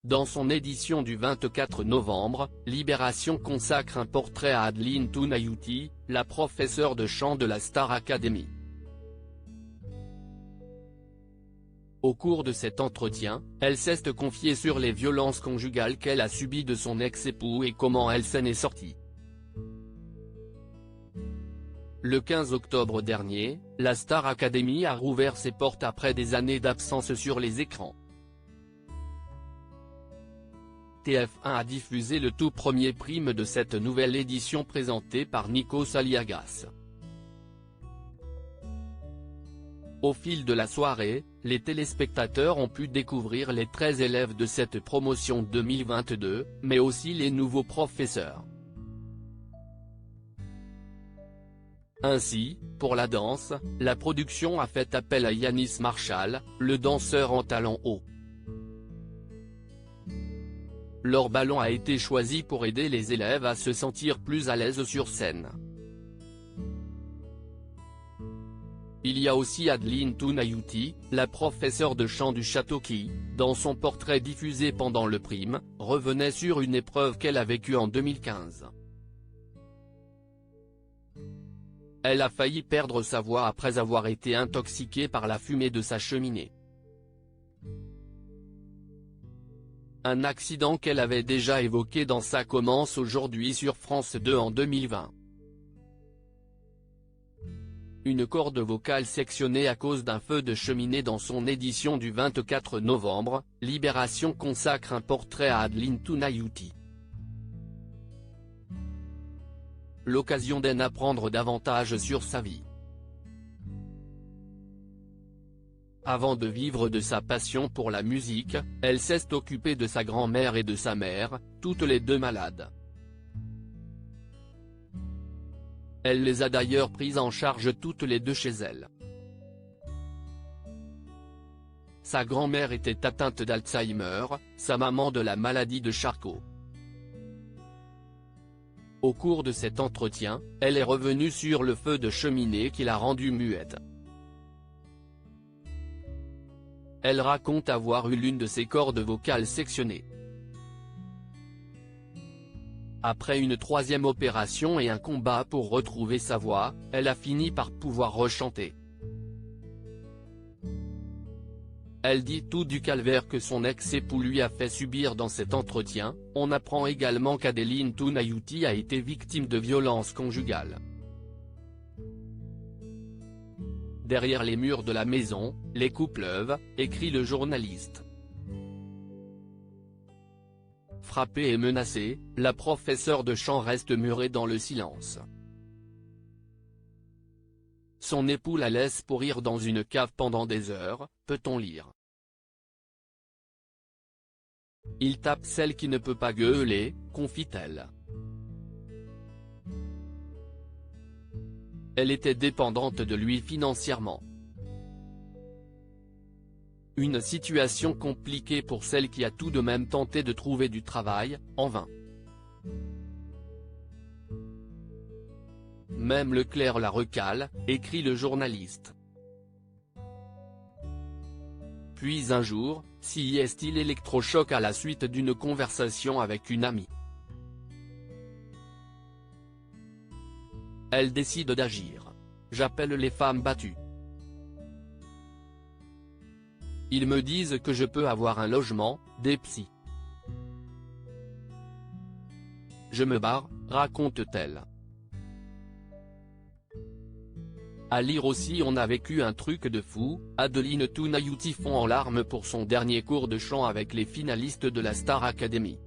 Dans son édition du 24 novembre, Libération consacre un portrait à Adeline Tounayouti, la professeure de chant de la Star Academy. Au cours de cet entretien, elle s'est confiée sur les violences conjugales qu'elle a subies de son ex-époux et comment elle s'en est sortie. Le 15 octobre dernier, la Star Academy a rouvert ses portes après des années d'absence sur les écrans. TF1 a diffusé le tout premier prime de cette nouvelle édition présentée par Nikos Aliagas. Au fil de la soirée, les téléspectateurs ont pu découvrir les 13 élèves de cette promotion 2022, mais aussi les nouveaux professeurs. Ainsi, pour la danse, la production a fait appel à Yanis Marshall, le danseur en talons hauts. Leur ballon a été choisi pour aider les élèves à se sentir plus à l'aise sur scène. Il y a aussi Adeline Tounayouti, la professeure de chant du château qui, dans son portrait diffusé pendant le prime, revenait sur une épreuve qu'elle a vécue en 2015. Elle a failli perdre sa voix après avoir été intoxiquée par la fumée de sa cheminée. Un accident qu'elle avait déjà évoqué dans Ça commence aujourd'hui sur France 2 en 2020. Une corde vocale sectionnée à cause d'un feu de cheminée. Dans son édition du 24 novembre, Libération consacre un portrait à Adeline Tounayouti. L'occasion d'en apprendre davantage sur sa vie. Avant de vivre de sa passion pour la musique, elle s'est occupée de sa grand-mère et de sa mère, toutes les deux malades. Elle les a d'ailleurs prises en charge toutes les deux chez elle. Sa grand-mère était atteinte d'Alzheimer, sa maman de la maladie de Charcot. Au cours de cet entretien, elle est revenue sur le feu de cheminée qui l'a rendue muette. Elle raconte avoir eu l'une de ses cordes vocales sectionnées. Après une troisième opération et un combat pour retrouver sa voix, elle a fini par pouvoir rechanter. Elle dit tout du calvaire que son ex-époux lui a fait subir dans cet entretien. On apprend également qu'Adeline Tounayouti a été victime de violences conjugales. Derrière les murs de la maison, les coups pleuvent, écrit le journaliste. Frappée et menacée, la professeure de chant reste murée dans le silence. Son époux la laisse pourrir dans une cave pendant des heures, peut-on lire. Il tape celle qui ne peut pas gueuler, confie-t-elle. Elle était dépendante de lui financièrement. Une situation compliquée pour celle qui a tout de même tenté de trouver du travail, en vain. Même Leclerc la recale, écrit le journaliste. Puis un jour, s'y est-il électrochoc à la suite d'une conversation avec une amie. Elle décide d'agir. J'appelle les femmes battues. Ils me disent que je peux avoir un logement, des psys. Je me barre, raconte-t-elle. À lire aussi On a vécu un truc de fou, Adeline Tounayouti fond en larmes pour son dernier cours de chant avec les finalistes de la Star Academy.